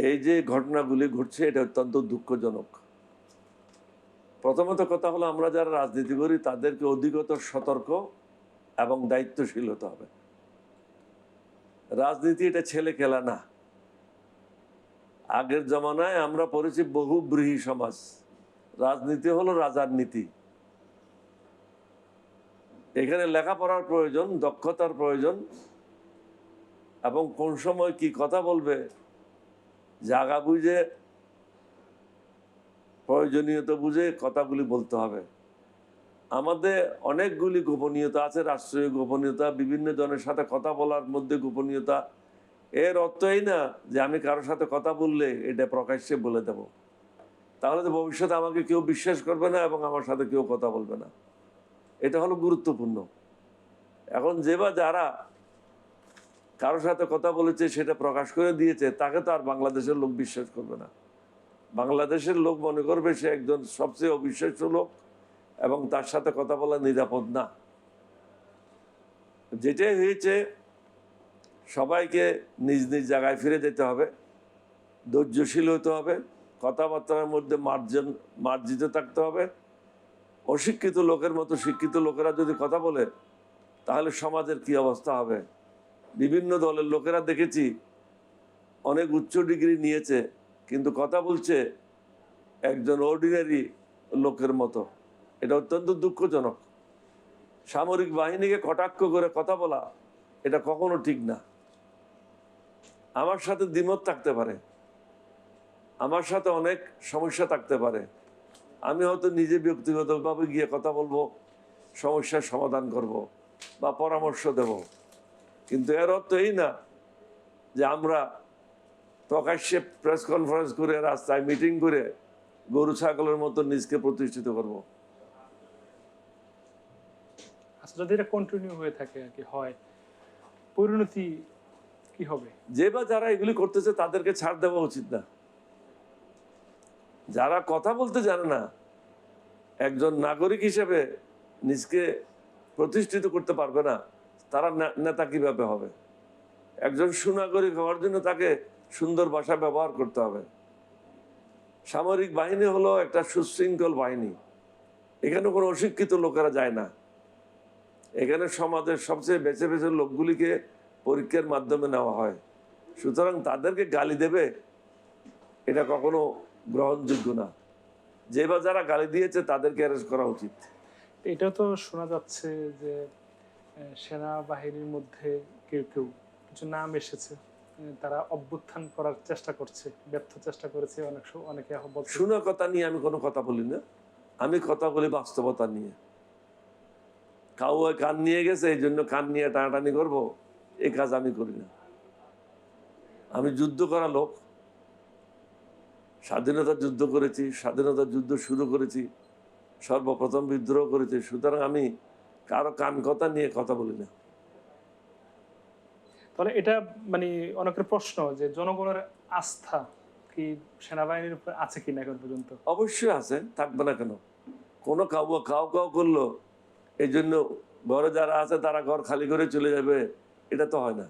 এই যে ঘটনাগুলি ঘটছে এটা অত্যন্ত দুঃখজনক। প্রথমত কথা হলো, আমরা যারা রাজনীতি করি তাদেরকে অধিকতর সতর্ক এবং দায়িত্বশীল হতে হবে। রাজনীতি এটা ছেলে খেলা না। আগের জমানায় আমরা পড়েছি বহুব্রীহি সমাজ, রাজনীতি হলো রাজার নীতি। এখানে লেখাপড়ার প্রয়োজন, দক্ষতার প্রয়োজন, এবং কোন সময় কি কথা বলবে জায়গা বুঝে, প্রয়োজনীয়তা বুঝে কথাগুলি বলতে হবে। আমাদের অনেকগুলি গোপনীয়তা আছে, রাষ্ট্রীয় গোপনীয়তা, বিভিন্ন জনের সাথে কথা বলার মধ্যে গোপনীয়তা। এর অর্থ এই না যে আমি কারোর সাথে কথা বললে এটা প্রকাশ্যে বলে দেব, তাহলে তো ভবিষ্যতে আমাকে কেউ বিশ্বাস করবে না এবং আমার সাথে কেউ কথা বলবে না। এটা হলো গুরুত্বপূর্ণ। এখন যে বা যারা কারোর সাথে কথা বলেছে সেটা প্রকাশ করে দিয়েছে, তাকে তো আর বাংলাদেশের লোক বিশ্বাস করবে না। বাংলাদেশের লোক মনে করবে সে একজন সবচেয়ে অবিশ্বাস্য লোক এবং তার সাথে কথা বলা নিরাপদ না। যেটাই হয়েছে, সবাইকে নিজ নিজ জায়গায় ফিরে যেতে হবে, ধৈর্যশীল হতে হবে, কথাবার্তার মধ্যে মার্জিত থাকতে হবে। অশিক্ষিত লোকের মতো শিক্ষিত লোকেরা যদি কথা বলে তাহলে সমাজের কি অবস্থা হবে। বিভিন্ন দলের লোকেরা দেখেছি অনেক উচ্চ ডিগ্রি নিয়েছে, কিন্তু কথা বলছে একজন অর্ডিনারি লোকের মতো। এটা অত্যন্ত দুঃখজনক। সামরিক বাহিনীকে কটাক্ষ করে কথা বলা এটা কখনো ঠিক না। আমার সাথে দ্বিমত থাকতে পারে, আমার সাথে অনেক সমস্যা থাকতে পারে, আমি হয়তো নিজে ব্যক্তিগতভাবে গিয়ে কথা বলবো, সমস্যার সমাধান করব বা পরামর্শ দেব, কিন্তু এর অর্থ এই না যে আমরা প্রকাশ্যে প্রেস কনফারেন্স করে, রাস্তায় মিটিং করে গরু ছাগলের মতো নিজকে প্রতিষ্ঠিত করব। আচ্ছা, যদি এটা কন্টিনিউ হয়ে থাকে আর কি হয়, পরিণতি কি হবে? যে বা যারা এগুলি করতেছে তাদেরকে ছাড় দেওয়া উচিত না। যারা কথা বলতে জানে না, একজন নাগরিক হিসেবে নিজকে প্রতিষ্ঠিত করতে পারবে না, তারা নেতা কিভাবে হবে? একজন সুনাগরিক হওয়ার জন্য তাকে সুন্দর ভাষা ব্যবহার করতে হবে। সামরিক বাহিনী হলো একটা সুশৃঙ্খল বাহিনী, এখানে কোনো অশিক্ষিত লোকেরা যায় না। এখানে সমাজের সবচেয়ে বেছে বেছে লোকগুলিকে পরীক্ষার মাধ্যমে নেওয়া হয়। সুতরাং তাদেরকে গালি দেবে এটা কখনো গ্রহণযোগ্য না। যে বা যারা গালি দিয়েছে তাদেরকে অ্যারেস্ট করা উচিত। এটাও তো শোনা যাচ্ছে যে সেনাবাহিনীর মধ্যে কেউ কেউ কিছু নাম এসেছে, তারা অভ্যুত্থান করার চেষ্টা করছে, ব্যর্থ চেষ্টা করেছে। অনেকে বলছে। শোনা কথা নিয়ে আমি কোনো কথা বলি না, আমি কথা বলি বাস্তবতা নিয়ে। কাউ কান নিয়ে গেছে এই জন্য কান নিয়ে টানাটানি করবো, এই কাজ আমি করি না। আমি যুদ্ধ করা লোক, স্বাধীনতার যুদ্ধ করেছি, স্বাধীনতার যুদ্ধ শুরু করেছি, সর্বপ্রথম বিদ্রোহ করেছি। সুতরাং আমি কারো কান কথা নিয়ে কথা বলি না। তাহলে এটা মানে অনেকের প্রশ্ন যে জনগণের আস্থা কি সেনাবাহিনীর উপর আছে কিনা এখন পর্যন্ত? অবশ্যই আছে, থাকবে না কেন? কোনো কাউ করলো এই জন্য ঘরে যারা আছে তারা ঘর খালি করে চলে যাবে, এটা তো হয় না।